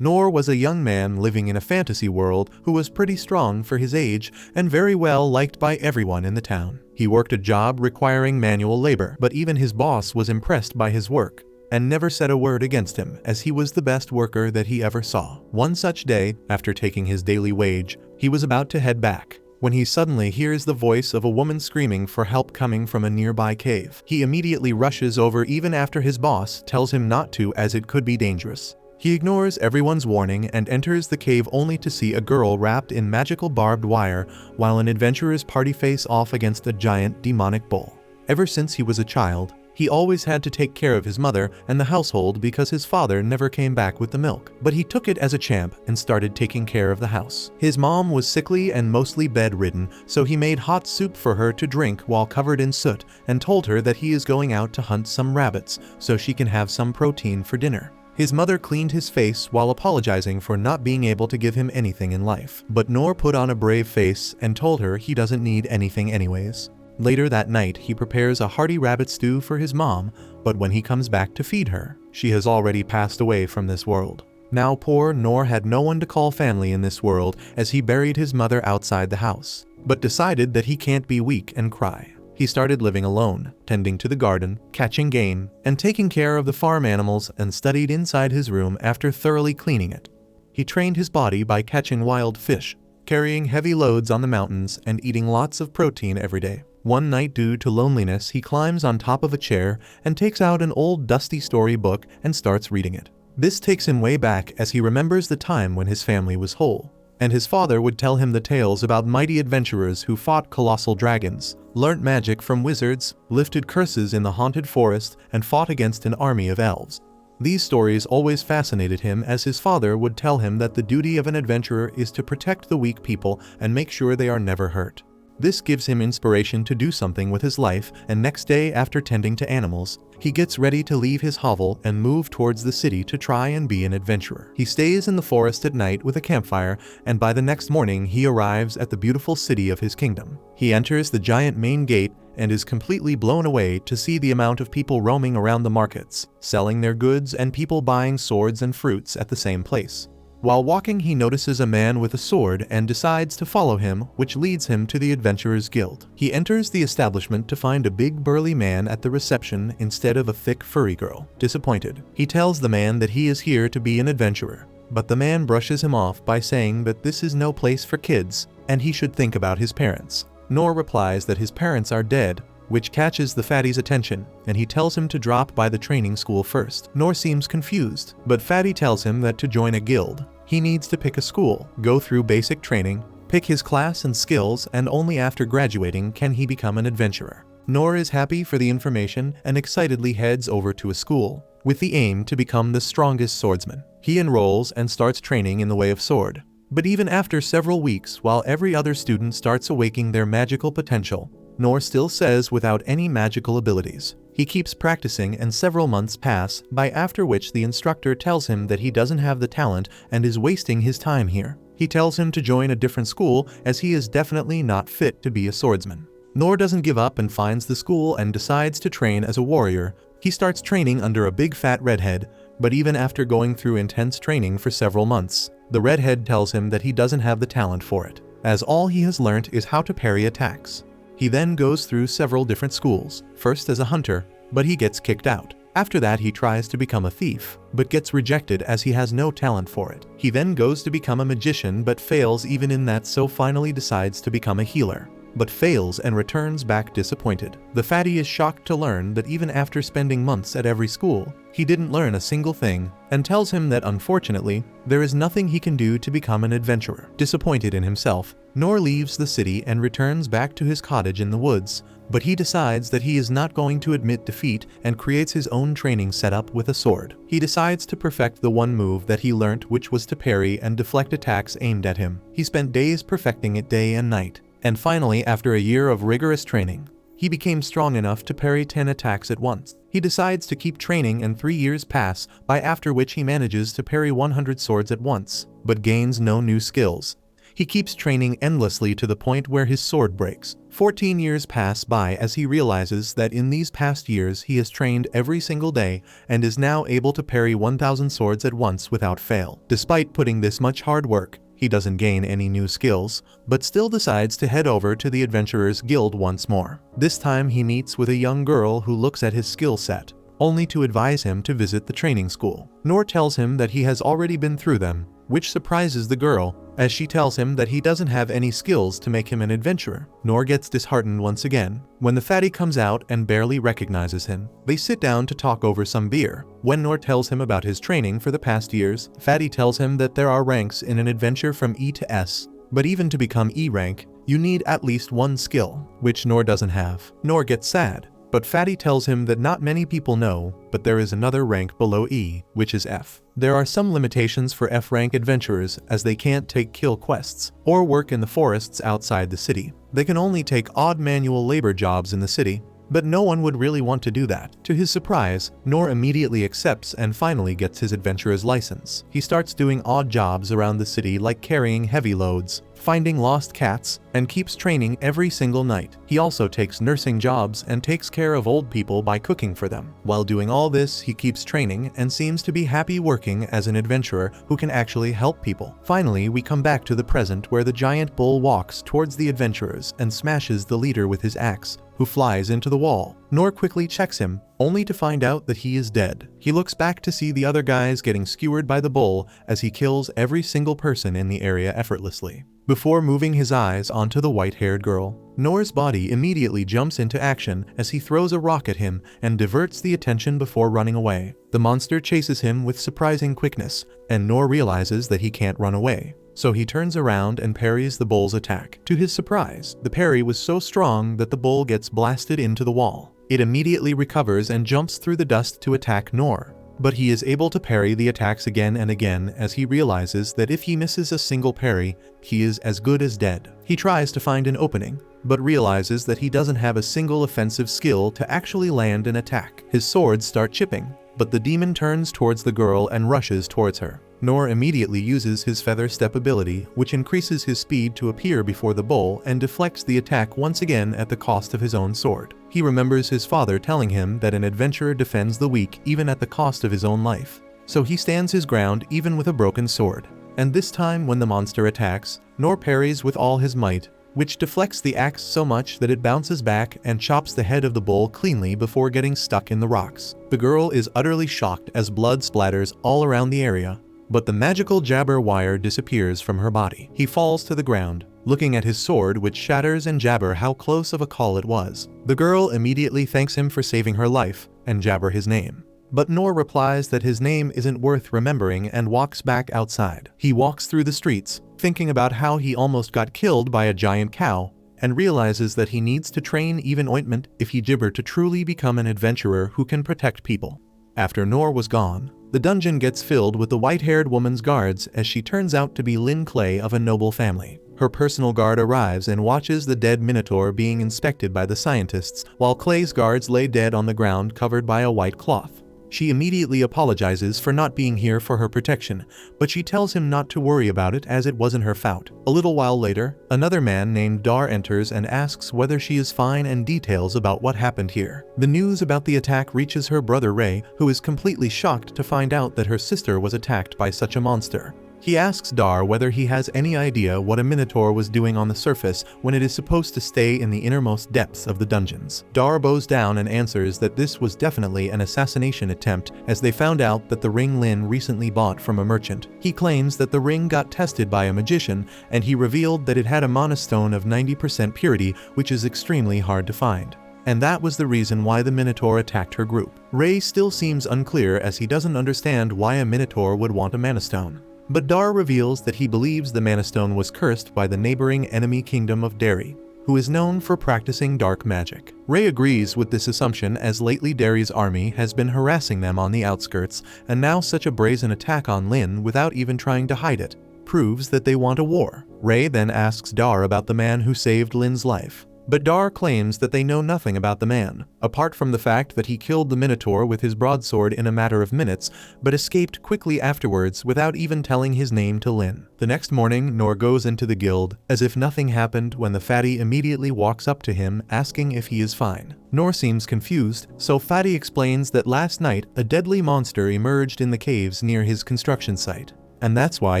Noor was a young man living in a fantasy world who was pretty strong for his age and very well liked by everyone in the town. He worked a job requiring manual labor, but even his boss was impressed by his work and never said a word against him, as he was the best worker that he ever saw. One such day, after taking his daily wage, he was about to head back when he suddenly hears the voice of a woman screaming for help coming from a nearby cave. He immediately rushes over even after his boss tells him not to, as it could be dangerous. He ignores everyone's warning and enters the cave only to see a girl wrapped in magical barbed wire while an adventurer's party face off against a giant demonic bull. Ever since he was a child, he always had to take care of his mother and the household because his father never came back with the milk. But he took it as a champ and started taking care of the house. His mom was sickly and mostly bedridden, so he made hot soup for her to drink while covered in soot and told her that he is going out to hunt some rabbits so she can have some protein for dinner. His mother cleaned his face while apologizing for not being able to give him anything in life. But Noor put on a brave face and told her he doesn't need anything anyways. Later that night, he prepares a hearty rabbit stew for his mom, but when he comes back to feed her, she has already passed away from this world. Now poor Noor had no one to call family in this world, as he buried his mother outside the house, but decided that he can't be weak and cry. He started living alone, tending to the garden, catching game, and taking care of the farm animals, and studied inside his room after thoroughly cleaning it. He trained his body by catching wild fish, carrying heavy loads on the mountains, and eating lots of protein every day. One night, due to loneliness, he climbs on top of a chair and takes out an old dusty story book and starts reading it. This takes him way back, as he remembers the time when his family was whole, and his father would tell him the tales about mighty adventurers who fought colossal dragons, learnt magic from wizards, lifted curses in the haunted forest, and fought against an army of elves. These stories always fascinated him, as his father would tell him that the duty of an adventurer is to protect the weak people and make sure they are never hurt. This gives him inspiration to do something with his life, and next day, after tending to animals, he gets ready to leave his hovel and move towards the city to try and be an adventurer. He stays in the forest at night with a campfire, and by the next morning he arrives at the beautiful city of his kingdom. He enters the giant main gate and is completely blown away to see the amount of people roaming around the markets, selling their goods, and people buying swords and fruits at the same place. While walking, he notices a man with a sword and decides to follow him, which leads him to the Adventurers Guild. He enters the establishment to find a big burly man at the reception instead of a thick furry girl. Disappointed, he tells the man that he is here to be an adventurer, but the man brushes him off by saying that this is no place for kids and he should think about his parents. Noor replies that his parents are dead, which catches the fatty's attention, and he tells him to drop by the training school first. Noor seems confused, but Fatty tells him that to join a guild, he needs to pick a school, go through basic training, pick his class and skills, and only after graduating can he become an adventurer. Noor is happy for the information and excitedly heads over to a school, with the aim to become the strongest swordsman. He enrolls and starts training in the way of sword. But even after several weeks, while every other student starts awakening their magical potential, Noor still says without any magical abilities. He keeps practicing, and several months pass by, after which the instructor tells him that he doesn't have the talent and is wasting his time here. He tells him to join a different school, as he is definitely not fit to be a swordsman. Noor doesn't give up and finds the school and decides to train as a warrior. He starts training under a big fat redhead, but even after going through intense training for several months, the redhead tells him that he doesn't have the talent for it, as all he has learnt is how to parry attacks. He then goes through several different schools, first as a hunter, but he gets kicked out. After that, he tries to become a thief, but gets rejected as he has no talent for it. He then goes to become a magician but fails even in that, so finally decides to become a healer, but fails and returns back disappointed. The fatty is shocked to learn that even after spending months at every school, he didn't learn a single thing, and tells him that unfortunately, there is nothing he can do to become an adventurer. Disappointed in himself, Noor leaves the city and returns back to his cottage in the woods, but he decides that he is not going to admit defeat and creates his own training setup with a sword. He decides to perfect the one move that he learnt, which was to parry and deflect attacks aimed at him. He spent days perfecting it day and night, and finally, after a year of rigorous training, he became strong enough to parry 10 attacks at once. He decides to keep training, and 3 years pass by, after which he manages to parry 100 swords at once, but gains no new skills. He keeps training endlessly to the point where his sword breaks. 14 years pass by as he realizes that in these past years he has trained every single day and is now able to parry 1,000 swords at once without fail. Despite putting this much hard work, he doesn't gain any new skills, but still decides to head over to the Adventurers Guild once more. This time he meets with a young girl who looks at his skill set, only to advise him to visit the training school. Noor tells him that he has already been through them, which surprises the girl, as she tells him that he doesn't have any skills to make him an adventurer. Noor gets disheartened once again when the fatty comes out and barely recognizes him. They sit down to talk over some beer. When Noor tells him about his training for the past years, Fatty tells him that there are ranks in an adventure from E to S, but even to become E rank, you need at least one skill, which Noor doesn't have. Noor gets sad, but Fatty tells him that not many people know, but there is another rank below E, which is F. There are some limitations for F-rank adventurers, as they can't take kill quests or work in the forests outside the city. They can only take odd manual labor jobs in the city, but no one would really want to do that. To his surprise, Noor immediately accepts and finally gets his adventurer's license. He starts doing odd jobs around the city like carrying heavy loads, finding lost cats, and keeps training every single night. He also takes nursing jobs and takes care of old people by cooking for them. While doing all this, he keeps training and seems to be happy working as an adventurer who can actually help people. Finally, we come back to the present where the giant bull walks towards the adventurers and smashes the leader with his axe, who flies into the wall. Noor quickly checks him, only to find out that he is dead. He looks back to see the other guys getting skewered by the bull as he kills every single person in the area effortlessly. Before moving his eyes onto the white-haired girl, Noor's body immediately jumps into action as he throws a rock at him and diverts the attention before running away. The monster chases him with surprising quickness, and Noor realizes that he can't run away. So he turns around and parries the bull's attack. To his surprise, the parry was so strong that the bull gets blasted into the wall. It immediately recovers and jumps through the dust to attack Noor, but he is able to parry the attacks again and again as he realizes that if he misses a single parry, he is as good as dead. He tries to find an opening, but realizes that he doesn't have a single offensive skill to actually land an attack. His swords start chipping, but the demon turns towards the girl and rushes towards her. Noor immediately uses his feather step ability, which increases his speed to appear before the bull and deflects the attack once again at the cost of his own sword. He remembers his father telling him that an adventurer defends the weak even at the cost of his own life. So he stands his ground even with a broken sword. And this time when the monster attacks, Noor parries with all his might, which deflects the axe so much that it bounces back and chops the head of the bull cleanly before getting stuck in the rocks. The girl is utterly shocked as blood splatters all around the area, but the magical jabber wire disappears from her body. He falls to the ground, looking at his sword which shatters and jabber how close of a call it was. The girl immediately thanks him for saving her life and jabber his name. But Noor replies that his name isn't worth remembering and walks back outside. He walks through the streets, thinking about how he almost got killed by a giant cow, and realizes that he needs to train even ointment if he gibber to truly become an adventurer who can protect people. After Noor was gone, the dungeon gets filled with the white-haired woman's guards as she turns out to be Lynn Clay of a noble family. Her personal guard arrives and watches the dead Minotaur being inspected by the scientists, while Clay's guards lay dead on the ground covered by a white cloth. She immediately apologizes for not being here for her protection, but she tells him not to worry about it as it wasn't her fault. A little while later, another man named Dar enters and asks whether she is fine and details about what happened here. The news about the attack reaches her brother Ray, who is completely shocked to find out that her sister was attacked by such a monster. He asks Dar whether he has any idea what a Minotaur was doing on the surface when it is supposed to stay in the innermost depths of the dungeons. Dar bows down and answers that this was definitely an assassination attempt, as they found out that the ring Lin recently bought from a merchant. He claims that the ring got tested by a magician, and he revealed that it had a monostone of 90% purity, which is extremely hard to find. And that was the reason why the Minotaur attacked her group. Ray still seems unclear as he doesn't understand why a Minotaur would want a manastone. But Dar reveals that he believes the Manastone was cursed by the neighboring enemy kingdom of Derry, who is known for practicing dark magic. Ray agrees with this assumption as lately Derry's army has been harassing them on the outskirts, and now such a brazen attack on Lin without even trying to hide it proves that they want a war. Ray then asks Dar about the man who saved Lin's life, But Dar claims that they know nothing about the man, apart from the fact that he killed the Minotaur with his broadsword in a matter of minutes, but escaped quickly afterwards without even telling his name to Lin. The next morning, Nor goes into the guild, as if nothing happened, when the fatty immediately walks up to him asking if he is fine. Nor seems confused, so Fatty explains that last night a deadly monster emerged in the caves near his construction site, and that's why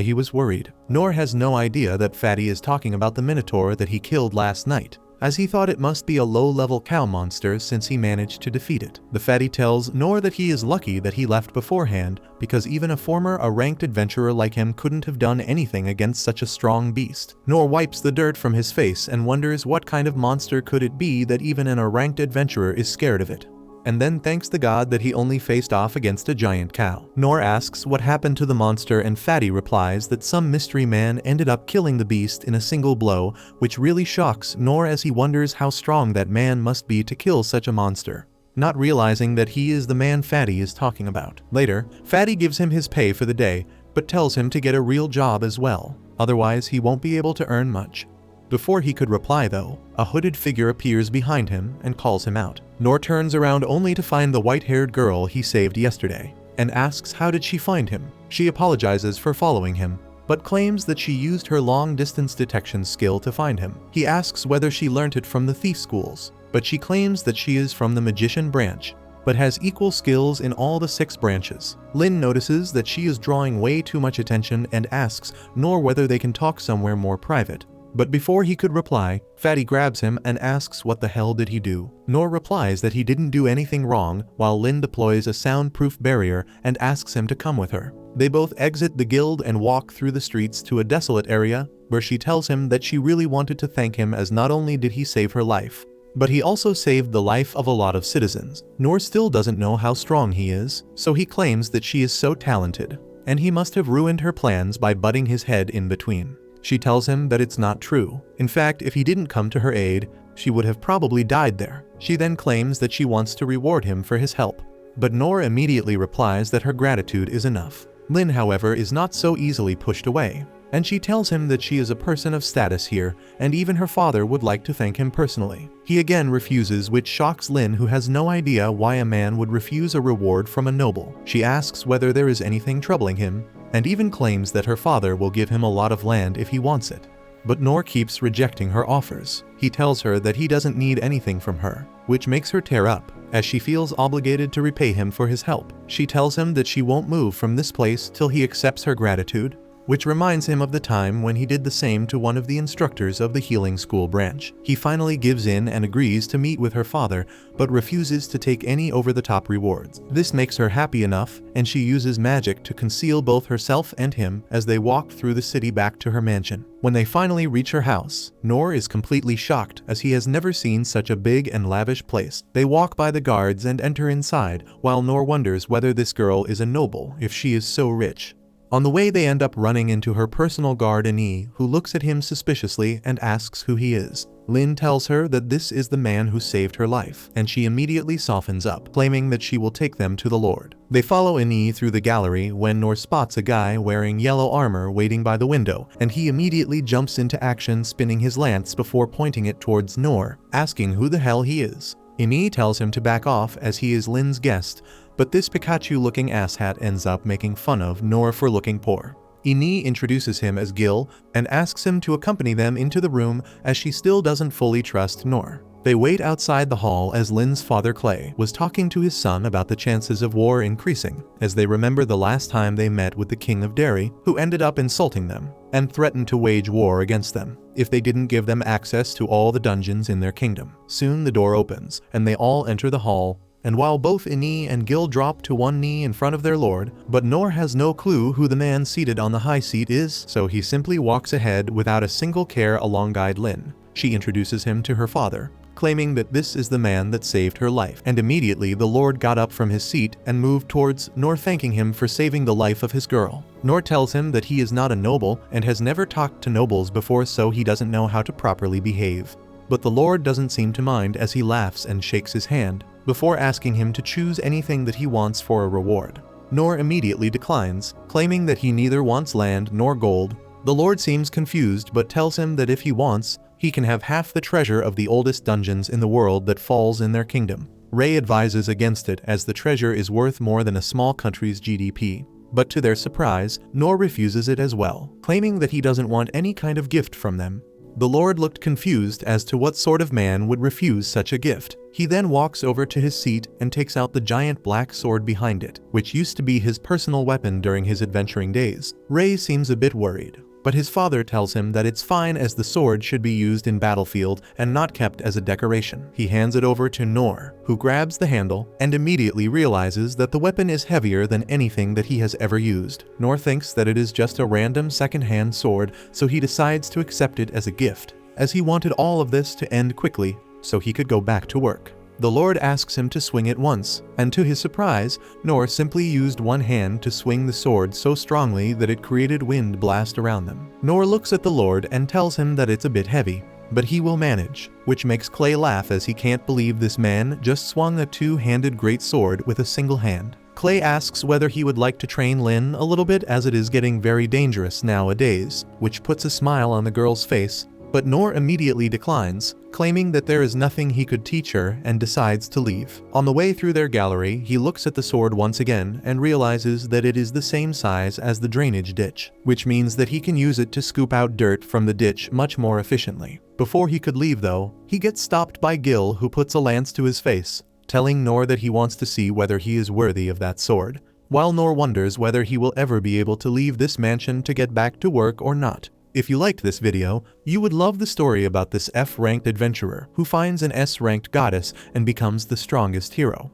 he was worried. Nor has no idea that Fatty is talking about the Minotaur that he killed last night, as he thought it must be a low-level cow monster since he managed to defeat it. The fatty tells Nor that he is lucky that he left beforehand, because even a ranked adventurer like him couldn't have done anything against such a strong beast. Nor wipes the dirt from his face and wonders what kind of monster could it be that even a ranked adventurer is scared of it, and then thanks the god that he only faced off against a giant cow. Nor asks what happened to the monster, and Fatty replies that some mystery man ended up killing the beast in a single blow, which really shocks Nor as he wonders how strong that man must be to kill such a monster, not realizing that he is the man Fatty is talking about. Later, Fatty gives him his pay for the day, but tells him to get a real job as well, otherwise he won't be able to earn much. Before he could reply though, a hooded figure appears behind him and calls him out. Nor turns around only to find the white-haired girl he saved yesterday, and asks how did she find him. She apologizes for following him, but claims that she used her long-distance detection skill to find him. He asks whether she learnt it from the thief schools, but she claims that she is from the magician branch, but has equal skills in all the 6 branches. Lin notices that she is drawing way too much attention and asks Nor whether they can talk somewhere more private. But before he could reply, Fatty grabs him and asks what the hell did he do. Nor replies that he didn't do anything wrong, while Lin deploys a soundproof barrier and asks him to come with her. They both exit the guild and walk through the streets to a desolate area, where she tells him that she really wanted to thank him, as not only did he save her life, but he also saved the life of a lot of citizens. Nor still doesn't know how strong he is, so he claims that she is so talented, and he must have ruined her plans by butting his head in between. She tells him that it's not true. In fact, if he didn't come to her aid, she would have probably died there. She then claims that she wants to reward him for his help, but Nor immediately replies that her gratitude is enough. Lin, however, is not so easily pushed away, and she tells him that she is a person of status here, and even her father would like to thank him personally. He again refuses, which shocks Lin, who has no idea why a man would refuse a reward from a noble. She asks whether there is anything troubling him, and even claims that her father will give him a lot of land if he wants it. But Nor keeps rejecting her offers. He tells her that he doesn't need anything from her, which makes her tear up, as she feels obligated to repay him for his help. She tells him that she won't move from this place till he accepts her gratitude, which reminds him of the time when he did the same to one of the instructors of the healing school branch. He finally gives in and agrees to meet with her father, but refuses to take any over-the-top rewards. This makes her happy enough, and she uses magic to conceal both herself and him as they walk through the city back to her mansion. When they finally reach her house, Nor is completely shocked, as he has never seen such a big and lavish place. They walk by the guards and enter inside, while Nor wonders whether this girl is a noble if she is so rich. On the way, they end up running into her personal guard Ani, who looks at him suspiciously and asks who he is. Lin tells her that this is the man who saved her life, and she immediately softens up, claiming that she will take them to the Lord. They follow Ani through the gallery when Nor spots a guy wearing yellow armor waiting by the window, and he immediately jumps into action, spinning his lance before pointing it towards Nor, asking who the hell he is. Ani tells him to back off as he is Lin's guest, but this Pikachu-looking asshat ends up making fun of Nor for looking poor. Ani introduces him as Gil and asks him to accompany them into the room, as she still doesn't fully trust Nor. They wait outside the hall as Lin's father Clay was talking to his son about the chances of war increasing, as they remember the last time they met with the King of Derry, who ended up insulting them and threatened to wage war against them if they didn't give them access to all the dungeons in their kingdom. Soon the door opens and they all enter the hall, and while both Ani and Gil drop to one knee in front of their lord, but Nor has no clue who the man seated on the high seat is, so he simply walks ahead without a single care alongside Lin. She introduces him to her father, claiming that this is the man that saved her life, and immediately the lord got up from his seat and moved towards Nor, thanking him for saving the life of his girl. Nor tells him that he is not a noble and has never talked to nobles before, so he doesn't know how to properly behave. But the lord doesn't seem to mind, as he laughs and shakes his hand, before asking him to choose anything that he wants for a reward. Nor immediately declines, claiming that he neither wants land nor gold. The lord seems confused but tells him that if he wants, he can have half the treasure of the oldest dungeons in the world that falls in their kingdom. Ray advises against it as the treasure is worth more than a small country's GDP. But to their surprise, Nor refuses it as well, claiming that he doesn't want any kind of gift from them. The Lord looked confused as to what sort of man would refuse such a gift. He then walks over to his seat and takes out the giant black sword behind it, which used to be his personal weapon during his adventuring days. Ray seems a bit worried, but his father tells him that it's fine as the sword should be used in battlefield and not kept as a decoration. He hands it over to Nor, who grabs the handle and immediately realizes that the weapon is heavier than anything that he has ever used. Nor thinks that it is just a random second-hand sword, so he decides to accept it as a gift, as he wanted all of this to end quickly so he could go back to work. The Lord asks him to swing it once, and to his surprise, Nor simply used one hand to swing the sword so strongly that it created wind blast around them. Nor looks at the Lord and tells him that it's a bit heavy, but he will manage, which makes Clay laugh as he can't believe this man just swung a two-handed great sword with a single hand. Clay asks whether he would like to train Lin a little bit as it is getting very dangerous nowadays, which puts a smile on the girl's face, but Nor immediately declines, claiming that there is nothing he could teach her and decides to leave. On the way through their gallery, he looks at the sword once again and realizes that it is the same size as the drainage ditch, which means that he can use it to scoop out dirt from the ditch much more efficiently. Before he could leave though, he gets stopped by Gil, who puts a lance to his face, telling Nor that he wants to see whether he is worthy of that sword, while Nor wonders whether he will ever be able to leave this mansion to get back to work or not. If you liked this video, you would love the story about this F-ranked adventurer who finds an S-ranked goddess and becomes the strongest hero.